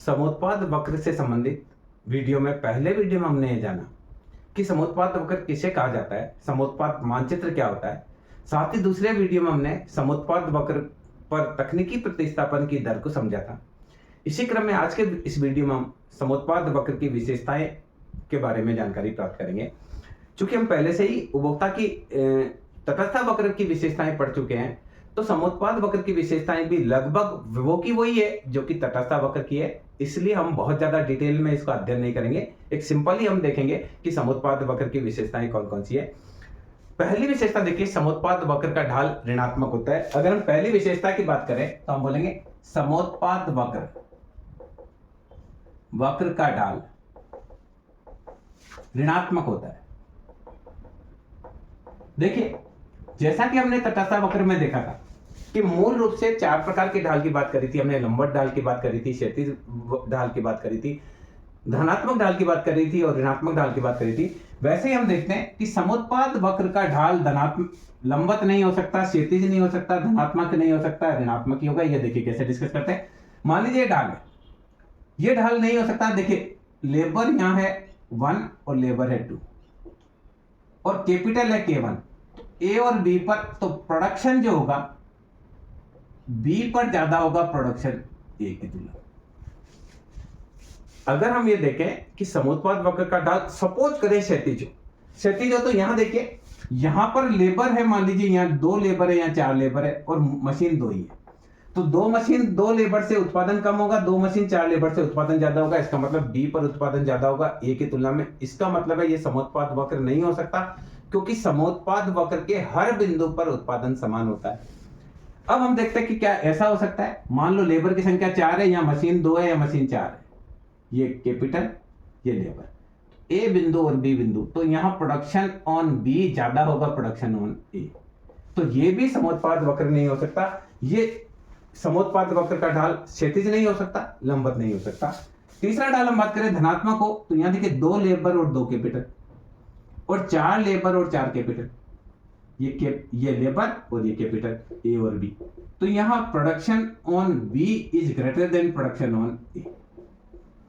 समोत्पाद वक्र से संबंधित पहले वीडियो में हमने ये जाना कि समोत्पाद वक्र किसे कहा जाता है, समोत्पाद मानचित्र क्या होता है। साथ ही दूसरे वीडियो में हमने समोत्पाद वक्र पर तकनीकी प्रतिस्थापन की दर को समझा था। इसी क्रम में आज के इस वीडियो में हम समोत्पाद वक्र की विशेषताएं के बारे में जानकारी प्राप्त करेंगे। चूंकि हम पहले से ही उपभोक्ता की तटस्थ वक्र की विशेषताएं पढ़ चुके हैं, तो समोत्पाद वक्र की विशेषताएं भी लगभग वो की वही है जो कि तटस्थ वक्र की है। इसलिए हम बहुत ज्यादा डिटेल में इसका अध्ययन नहीं करेंगे, एक सिंपल ही हम देखेंगे कि समोत्पाद वक्र की विशेषताएं कौन कौन सी है। पहली विशेषता देखिए, समोत्पाद वक्र का ढाल ऋणात्मक होता है। अगर हम पहली विशेषता की बात करें तो हम बोलेंगे समोत्पाद वक्र का ढाल ऋणात्मक होता है। देखिए, जैसा कि हमने तटस्थ वक्र में देखा था कि मूल रूप से चार प्रकार के ढाल की बात करी थी। हमने लंबवत ढाल की बात करी थी, क्षैतिज ढाल की बात करी थी, धनात्मक ढाल की बात करी थी और ऋणात्मक ढाल की बात करी थी। वैसे ही हम देखते हैं कि समोत्पाद वक्र का ढाल धनात्मक लंबवत नहीं हो सकता, क्षैतिज नहीं हो सकता, धनात्मक नहीं हो सकता, ऋणात्मक ही होगा। ये देखिए कैसे डिस्कस करते हैं। मान लीजिए ढाल है, ये ढाल नहीं हो सकता। देखिए, लेबर यहां है 1 और लेबर है 2 और कैपिटल है K1, ए और बी पर, तो प्रोडक्शन जो होगा बी पर ज्यादा होगा प्रोडक्शन ए की तुलना। अगर हम ये देखें कि समोत्पाद वक्र का ढाल सपोज करें क्षैतिज हो, तो यहां देखिए, यहां पर लेबर है, मान लीजिए यहां 2 लेबर है, यहां 4 लेबर है और मशीन 2 ही है। तो 2 मशीन 2 लेबर से उत्पादन कम होगा, 2 मशीन 4 लेबर से उत्पादन ज्यादा होगा। इसका मतलब बी पर उत्पादन ज्यादा होगा ए की तुलना में। इसका मतलब है ये समोत्पाद वक्र नहीं हो सकता, क्योंकि समोत्पाद वक्र के हर बिंदु पर उत्पादन समान होता है। अब हम देखते हैं कि क्या ऐसा हो सकता है। मान लो लेबर की संख्या 4 है, या मशीन 2 है या मशीन 4 है, ये कैपिटल ये लेबर, ए बिंदु और बी बिंदु, तो यहां प्रोडक्शन ऑन बी ज्यादा होगा प्रोडक्शन ऑन ए। तो ये भी समोत्पाद वक्र नहीं हो सकता। ये समोत्पाद वक्र का ढाल क्षैतिज नहीं हो सकता, लंबवत नहीं हो सकता। तीसरा ढाल हम बात करें धनात्मक हो, तो यहां देखिए 2 लेबर और 2 कैपिटल और 4 लेबर और 4 कैपिटल, ये लेबर और ये कैपिटल ए और बी। तो यहां production on B is greater than production on A.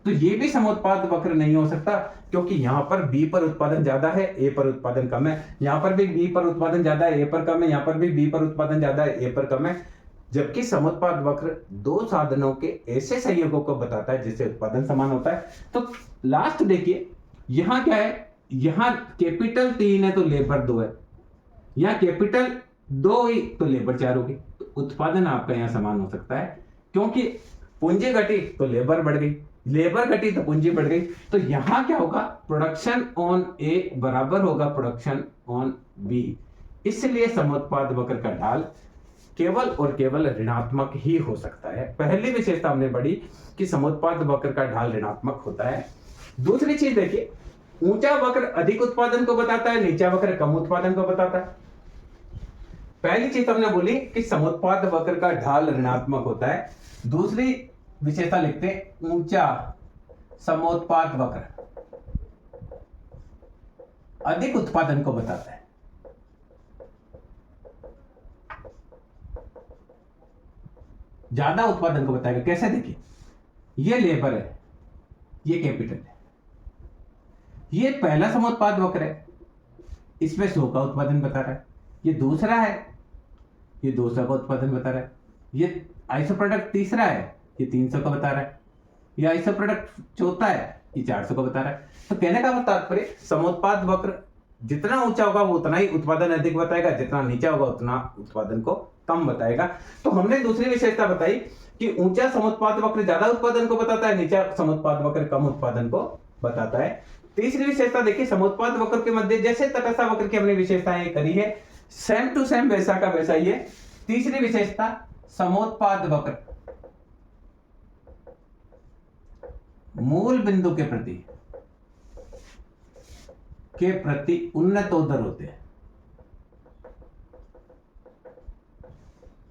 तो ये भी समोत्पाद वक्र नहीं हो सकता, क्योंकि यहां पर बी पर उत्पादन ज्यादा है, ए पर उत्पादन कम है। यहां पर भी बी पर उत्पादन ज्यादा है, ए पर कम है। यहां पर भी बी पर उत्पादन ज्यादा है, ए पर कम है। जबकि समोत्पाद वक्र 2 साधनों के ऐसे संयोगों को बताता है जिससे उत्पादन समान होता है। तो लास्ट देखिए, यहां क्या है, यहां कैपिटल 3 है तो लेबर 2 है, यहां कैपिटल 2 ही तो लेबर 4 होगी। तो उत्पादन आपका यहां समान हो सकता है, क्योंकि पूंजी घटी तो लेबर बढ़ गई, लेबर घटी तो पूंजी बढ़ गई। तो यहां क्या होगा, प्रोडक्शन ऑन ए बराबर होगा प्रोडक्शन ऑन बी। इसलिए समोत्पाद वक्र का ढाल केवल और केवल ऋणात्मक ही हो सकता है। पहली विशेषता हमने पढ़ी कि समोत्पाद वक्र का ढाल ऋणात्मक होता है। दूसरी चीज देखिए, ऊंचा वक्र अधिक उत्पादन को बताता है, नीचा वक्र कम उत्पादन को बताता है। पहली चीज हमने बोली कि समोत्पाद वक्र का ढाल ऋणात्मक होता है। दूसरी विशेषता लिखते हैं, ऊंचा समोत्पाद वक्र अधिक उत्पादन को बताता है। ज्यादा उत्पादन को बताएगा। कैसे, देखिए, ये लेबर है, ये कैपिटल है, ये पहला समोत्पाद वक्र है, इसमें 100 का उत्पादन बता रहा है। ये दूसरा है, ये 200 का उत्पादन बता रहा है। ये आइसो प्रोडक्ट तीसरा है, ये 300 का बता रहा है। ये आइसो प्रोडक्ट चौथा है, ये 400 का बता रहा है। तो कहने का तात्पर्य, समोत्पाद वक्र जितना ऊंचा होगा वो उतना ही उत्पादन अधिक बताएगा, जितना नीचा होगा उतना उत्पादन को कम बताएगा। तो हमने दूसरी विशेषता बताई कि ऊंचा समोत्पाद वक्र ज्यादा उत्पादन को बताता है, नीचा समोत्पाद वक्र कम उत्पादन को बताता है। तीसरी विशेषता देखिए, समोत्पाद वक्र के मध्य जैसे तटस्थ वक्र की हमने विशेषताएं करी है, सेम टू सेम वैसा का वैसा ही है। तीसरी विशेषता, समोत्पाद वक्र मूल बिंदु के प्रति उन्नतोत्तर होते हैं।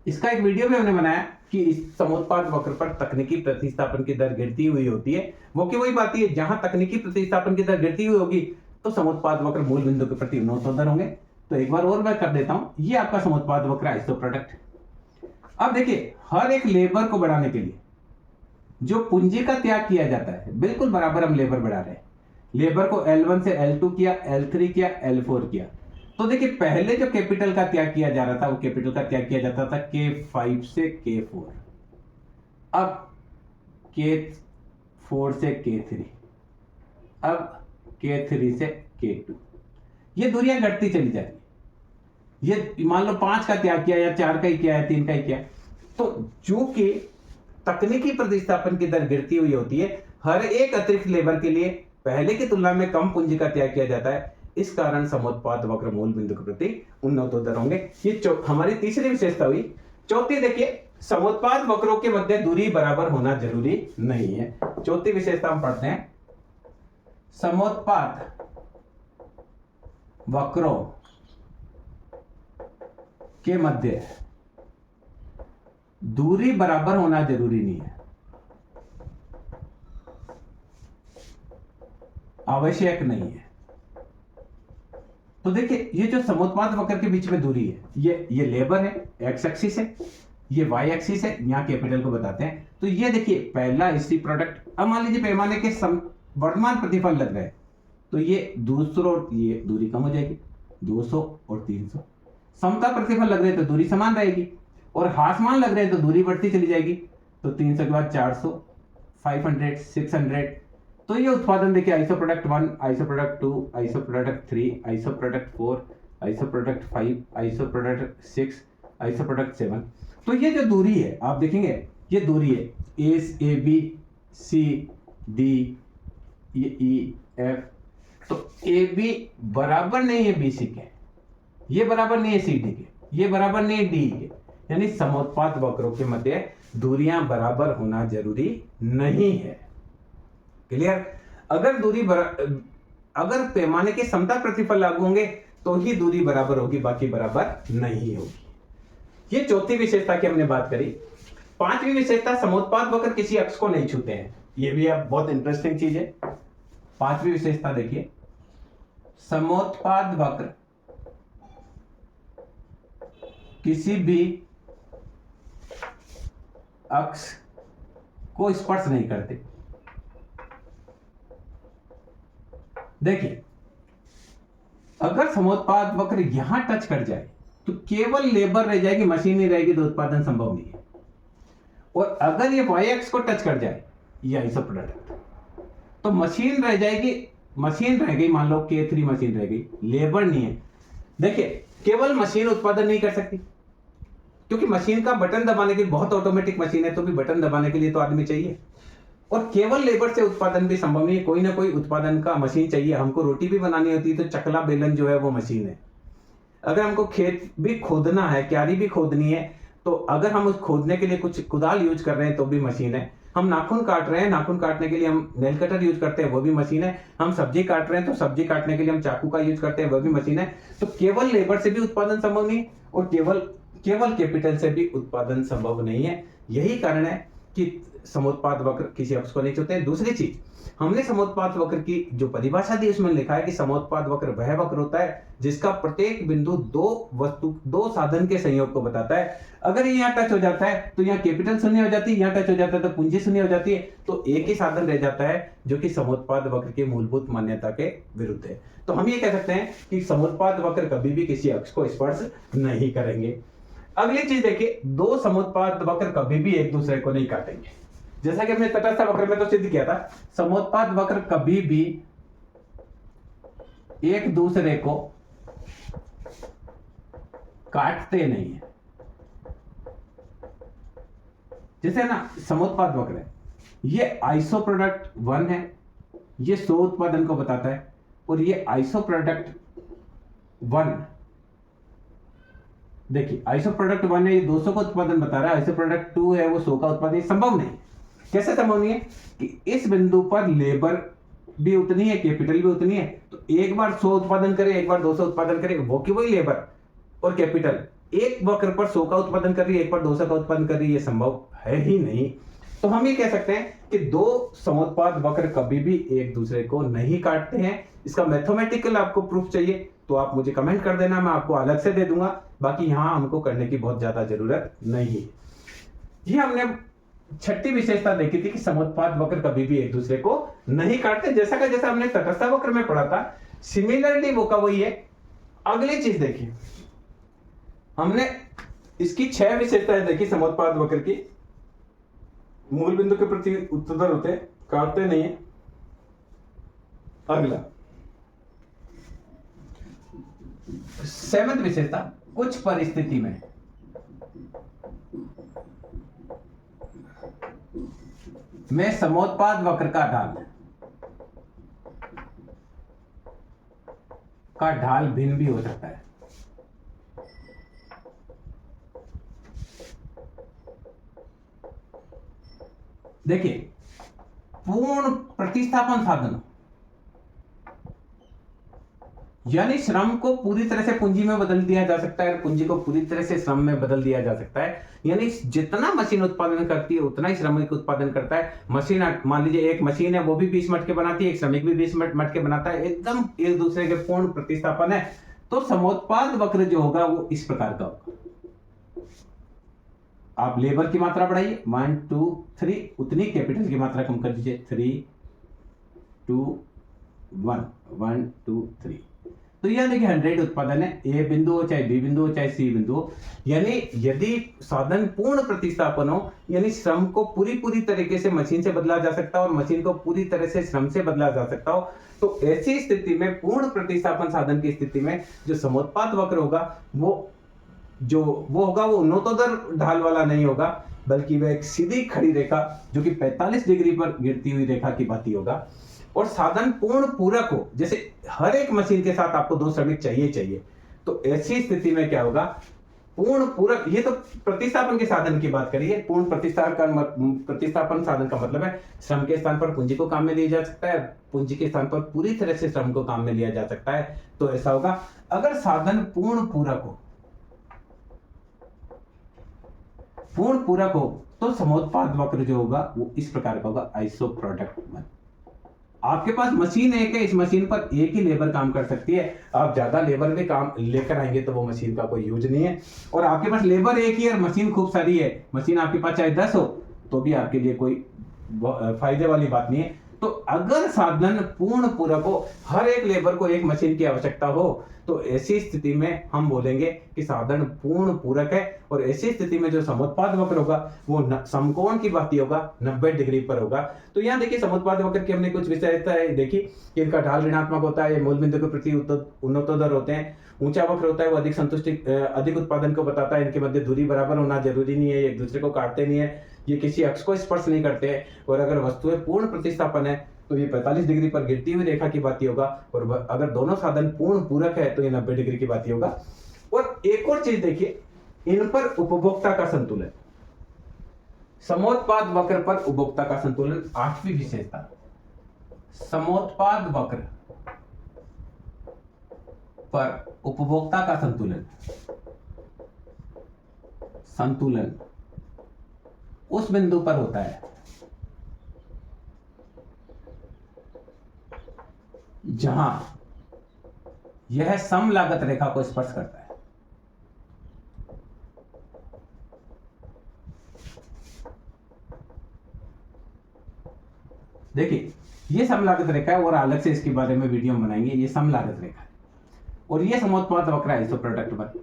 इसका एक वीडियो भी हमने बनाया कि इस समोत्पाद वक्र पर तकनीकी प्रतिस्थापन की दर गिरती हुई होती है। वो की वही बात है, जहां तकनीकी प्रतिस्थापन की दर गिरती हुई होगी तो समोत्पाद वक्र मूल बिंदु के प्रति उन्नतोत्तर होंगे। तो एक बार और मैं कर देता हूं, ये आपका समोत्पाद वक्र आइसो प्रोडक्ट। अब देखिए, हर एक लेबर को बढ़ाने के लिए जो पूंजी का त्याग किया जाता है बिल्कुल बराबर हम लेबर बढ़ा रहे हैं। लेबर को L1 से L2 किया, L3 किया, L4 किया। तो देखिए पहले जो कैपिटल का त्याग किया जा रहा था वो कैपिटल का त्याग किया जाता था K5 से K4, अब K4 से K3, अब K3 से K2। ये दूरियां घटती चली जा रही है। ये मान लो 5 का त्याग किया या 4 का ही किया या 3 का ही किया, तो चूंकि तकनीकी प्रतिस्थापन की दर गिरती हुई होती है, हर एक अतिरिक्त लेबर के लिए पहले की तुलना में कम पूंजी का त्याग किया जाता है। इस कारण समोत्पाद वक्र मूल बिंदु के प्रति उन्नतोत्तर होंगे। ये हमारी तीसरी विशेषता हुई। चौथी देखिए, समोत्पाद वक्रों के मध्य दूरी बराबर होना जरूरी नहीं है। चौथी विशेषता हम पढ़ते हैं, समोत्पाद वक्रों के मध्य दूरी बराबर होना जरूरी नहीं है, आवश्यक नहीं है। तो देखिए ये जो समोत्पाद वक्र के बीच में दूरी है, ये लेबर है, एक्स एक्सिस है, ये वाई एक्सिस है, यहां कैपिटल को बताते हैं। तो ये देखिए पहला इसी प्रोडक्ट, अब मान लीजिए पैमाने के वर्तमान प्रतिफल लग रहे हैं, तो ये दूसरों, ये दूरी कम हो जाएगी, 200 और 300। समता प्रतिफल लग रहे हैं तो दूरी समान रहेगी, और हासमान लग रहे हैं तो दूरी बढ़ती चली जाएगी। तो 300 के बाद 400, 500, 600। तो ये उत्पादन देखिए, iso product 1, iso product 2, iso product 3, iso product 4, iso product 5, iso product 6, iso product 7। तो ये जो दूरी है आप देखेंगे, ये दूरी है A B C D E F. तो ए बी बराबर नहीं है बी सी के, ये बराबर नहीं है सी डी के, ये बराबर नहीं है डी के। यानी समोत्पाद वक्रों के मध्य दूरियां बराबर होना जरूरी नहीं है। क्लियर? अगर पैमाने के समता प्रतिफल लागू होंगे तो ही दूरी बराबर होगी, बाकी बराबर नहीं होगी। ये चौथी विशेषता की हमने बात करी। पांचवी विशेषता, समोत्पाद वक्र किसी अक्ष को नहीं छूते हैं। ये भी अब बहुत इंटरेस्टिंग चीज है। पांचवी विशेषता देखिए, समोत्पाद वक्र किसी भी अक्ष को स्पर्श नहीं करते। देखिए अगर समोत्पाद वक्र यहां टच कर जाए तो केवल लेबर रह जाएगी, मशीन नहीं रहेगी, तो उत्पादन संभव नहीं है। और अगर ये वाई एक्स को टच कर जाए, ये आइसो प्रोडक्ट, तो मशीन रह जाएगी, मशीन रह गई, मान लो K3 मशीन रह गई, लेबर नहीं है। देखिए केवल मशीन उत्पादन नहीं कर सकती, क्योंकि मशीन का बटन दबाने के लिए, बहुत ऑटोमेटिक मशीन है तो भी बटन दबाने के लिए तो आदमी चाहिए, और केवल लेबर से उत्पादन भी संभव नहीं है। कोई ना कोई उत्पादन का मशीन चाहिए। हमको रोटी भी बनानी होती है तो चकला बेलन जो है वो मशीन है। अगर हमको खेत भी खोदना है, क्यारी भी खोदनी है, तो अगर हम उस खोदने के लिए कुछ कुदाल यूज कर रहे हैं तो भी मशीन है। हम नाखून काट रहे हैं, नाखून काटने के लिए हम नेल कटर यूज करते हैं, वो भी मशीन है। हम सब्जी काट रहे हैं तो सब्जी काटने के लिए हम चाकू का यूज करते हैं, वो भी मशीन है। तो केवल लेबर से भी उत्पादन संभव नहीं, और केवल कैपिटल से भी उत्पादन संभव नहीं है। यही कारण है कि समोत्पाद वक्र किसी अक्ष को नहीं छूते हैं। दूसरी चीज, हमने समोत्पाद वक्र की जो परिभाषा दी उसमें लिखा है कि समोत्पाद वक्र वह वक्र होता है जिसका प्रत्येक बिंदु दो साधन के संयोग को बताता है। अगर ये यहाँ टच हो जाता है तो यहाँ कैपिटल शून्य हो जाती है, यहाँ टच हो जाता है तो पूंजी शून्य हो जाती है, तो एक ही साधन रह जाता है जो कि समोत्पाद वक्र की मूलभूत मान्यता के विरुद्ध है। तो हम ये कह सकते हैं कि समोत्पाद वक्र कभी भी किसी अक्ष को स्पर्श नहीं करेंगे। अगली चीज देखिए, दो समोत्पाद वक्र कभी भी एक दूसरे को नहीं काटेंगे। जैसा कि हमने तटस्थ वक्र में तो सिद्ध किया था, समोत्पाद वक्र कभी भी एक दूसरे को काटते नहीं है। जैसे ना समोत्पाद वक्र है, ये आइसो प्रोडक्ट 1 है, ये 100 उत्पादन को बताता है, और ये आइसो प्रोडक्ट 1, देखिए आइसो प्रोडक्ट 1 है, ये 200 का उत्पादन बता रहा है, आइसो प्रोडक्ट 2 है, वो 100 का उत्पादन। संभव नहीं। कैसे संभव नहीं है? कि इस बिंदु पर लेबर भी उतनी है, कैपिटल भी उतनी है, तो एक बार 100 उत्पादन करे, एक बार 200 उत्पादन करे, वो की वही लेबर और कैपिटल एक वक्र पर 100 का उत्पादन कर रही है, एक बार 200 का उत्पादन कर रही है, ये संभव है ही नहीं। तो हम ये कह सकते हैं कि दो समोत्पाद वक्र कभी भी एक दूसरे को नहीं काटते हैं। इसका मैथमेटिकल आपको प्रूफ चाहिए तो आप मुझे कमेंट कर देना, मैं आपको अलग से दे दूंगा। बाकी यहां हमको करने की बहुत ज्यादा जरूरत नहीं है। ये हमने छठी विशेषता देखी थी कि समुत्पाद वक्र कभी भी एक दूसरे को नहीं काटते, जैसा का जैसा हमने तटस्थ वक्र में पढ़ा था, सिमिलरली वो का वही है। अगली चीज देखिए, हमने इसकी 6 विशेषताएं देखी समुत्पाद वक्र की। मूल बिंदु के प्रति उत्तरदर होते, काटते नहीं है। अगला 7th विशेषता, कुछ परिस्थिति में समोत्पाद वक्र का ढाल भिन्न भी हो सकता है। देखिए, पूर्ण प्रतिस्थापन साधन यानी श्रम को पूरी तरह से पूंजी में बदल दिया जा सकता है, पूंजी को पूरी तरह से श्रम में बदल दिया जा सकता है। यानी जितना मशीन उत्पादन करती है उतना ही श्रमिक उत्पादन करता है। मशीन, मान लीजिए एक मशीन है, वो भी 20 मटके बनाती है, एक श्रमिक भी 20 मटके बनाता है, एकदम एक दूसरे के पूर्ण प्रतिस्थापन है। तो समोत्पाद वक्र जो होगा वो इस प्रकार का होगा। आप लेबर की मात्रा बढ़ाइए 1 2 3, उतनी कैपिटल की मात्रा कम कर दीजिए 3 2 1 1 2 3। तो यह देखिए 100 उत्पादन है, ए बिंदु हो चाहे बी बिंदु हो चाहे सी बिंदु हो। यानी यदि साधन पूर्ण प्रतिस्थापन हो, यानी श्रम को पूरी तरीके से मशीन से बदला जा सकता हो और मशीन को पूरी तरह से श्रम से बदला जा सकता हो, तो ऐसी स्थिति में पूर्ण प्रतिस्थापन साधन की स्थिति में जो समोत्पाद वक्र होगा वो होगा वो उन्नतोत्तर ढाल वाला नहीं होगा, बल्कि वह एक सीधी खड़ी रेखा जो कि 45 डिग्री पर गिरती हुई रेखा की भांति होगा। और साधन पूर्ण पूरक हो, जैसे हर एक मशीन के साथ आपको 2 श्रमिक चाहिए, तो ऐसी स्थिति में क्या होगा, पूर्ण पूरक। ये तो प्रतिस्थापन के साधन की बात करिए। पूर्ण प्रतिस्थापन साधन का मतलब है श्रम के स्थान पर पूंजी को काम में लिया जा सकता है, पूंजी के स्थान पर पूरी तरह से श्रम को काम में लिया जा सकता है। तो ऐसा होगा अगर साधन पूर्ण पूरक हो तो समोत्पाद वक्र जो होगा वो इस प्रकार का होगा, आइसो प्रोडक्ट। आपके पास मशीन एक है, इस मशीन पर एक ही लेबर काम कर सकती है। आप ज्यादा लेबर भी काम लेकर आएंगे तो वो मशीन का कोई यूज नहीं है। और आपके पास लेबर एक ही और मशीन खूब सारी है, मशीन आपके पास चाहे 10 हो तो भी आपके लिए कोई फायदे वाली बात नहीं है। तो अगर साधन पूर्ण पूरक हो, हर एक लेबर को एक मशीन की आवश्यकता हो, तो ऐसी स्थिति में हम बोलेंगे कि साधन पूर्ण पूरक है। और ऐसी स्थिति में जो समोत्पाद वक्र होगा वो समकोण की भांति होगा, 90 डिग्री पर होगा। तो यहाँ देखिए समोत्पाद वक्र की हमने कुछ विशेषताएं देखी कि इनका ढाल ऋणात्मक होता है, मूल बिंदु के प्रति उन्नतोत्तर होते हैं, ऊंचा वक्र होता है वो अधिक उत्पादन को बताता है, इनके मध्य दूरी बराबर होना जरूरी नहीं है, एक दूसरे को काटते नहीं है, ये किसी अक्ष को स्पर्श नहीं करते हैं। और अगर वस्तुएं पूर्ण प्रतिस्थापन है तो ये 45 डिग्री पर गिरती हुई रेखा की बात होगा। और अगर दोनों साधन पूर्ण पूरक है तो ये 90 डिग्री की बात होगा। और एक और चीज देखिए, इन पर उपभोक्ता का संतुलन, समोत्पाद वक्र पर उपभोक्ता का संतुलन 8वीं विशेषता। समोत्पाद वक्र पर उपभोक्ता का संतुलन उस बिंदु पर होता है जहां यह सम लागत रेखा को स्पर्श करता है। देखिए ये सम लागत रेखा है और अलग से इसके बारे में वीडियो बनाएंगे। ये सम लागत रेखा है और ये समोत्पाद वक्र आइसो प्रोडक्ट 1,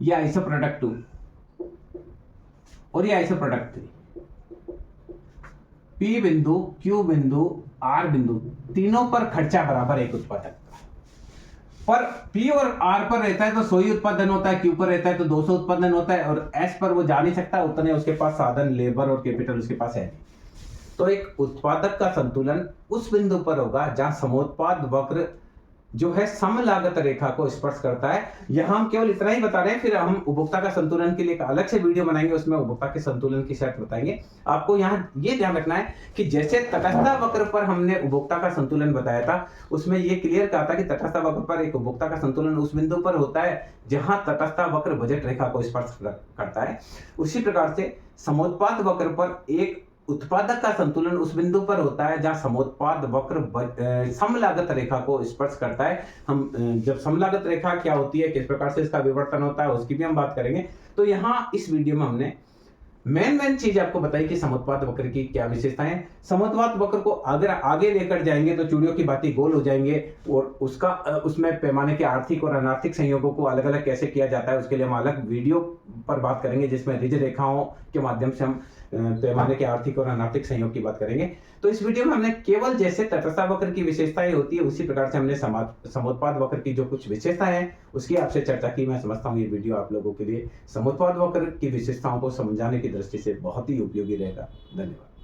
ये आइसो प्रोडक्ट 2 और ये आइसो प्रोडक्ट 3। P बिंदु, Q बिंदु, R बिंदु तीनों पर खर्चा बराबर एक उत्पादक पर P और R पर रहता है तो 100 ही उत्पादन होता है, Q पर रहता है तो 200 उत्पादन होता है, और S पर वो जा नहीं सकता, उतने उसके पास साधन, लेबर और कैपिटल उसके पास है। तो एक उत्पादक का संतुलन उस बिंदु पर होगा जहां समोत्पाद वक्र जो है सम लागत रेखा को स्पर्श करता है। यहां हम केवल इतना ही बता रहे हैं, फिर हम उपभोक्ता का संतुलन के लिए एक अलग से वीडियो बनाएंगे, उसमें उपभोक्ता के संतुलन की शर्त बताएंगे। आपको यहां ये ध्यान रखना है कि जैसे तटस्थ वक्र पर हमने उपभोक्ता का संतुलन बताया था, उसमें ये क्लियर कहा था कि तटस्थ वक्र पर एक उपभोक्ता का संतुलन उस बिंदु पर होता है जहां तटस्थ वक्र बजट रेखा को स्पर्श करता है। उसी प्रकार से समोत्पाद वक्र पर एक उत्पादक का संतुलन उस बिंदु पर होता है जहां समोत्पाद वक्र सम लागत रेखा को स्पर्श करता है। हम जब सम लागत रेखा क्या होती है, किस प्रकार से इसका विवर्तन होता है, उसकी भी हम बात करेंगे। तो यहाँ इस वीडियो में हमने मेन चीज आपको बताई कि समुत्पाद वक्र की क्या विशेषताएं हैं। समुत्पाद वक्र को अगर आगे लेकर जाएंगे तो चूड़ियों की बातें गोल हो जाएंगे, और उसका उसमें पैमाने के आर्थिक और अनार्थिक संयोगों को अलग अलग कैसे किया जाता है उसके लिए हम अलग वीडियो पर बात करेंगे, जिसमें रिज रेखाओं के माध्यम से हम पैमाने के आर्थिक और अनार्थिक संयोग की बात करेंगे। तो इस वीडियो में हमने केवल जैसे तटस्थ वक्र की विशेषताएं होती है उसी प्रकार से हमने समुत्पाद वक्र की जो कुछ विशेषताएं हैं उसकी आपसे चर्चा की। मैं समझता हूँ ये वीडियो आप लोगों के लिए समुत्पाद वक्र की विशेषताओं को समझाने की दृष्टि से बहुत ही उपयोगी रहेगा। धन्यवाद।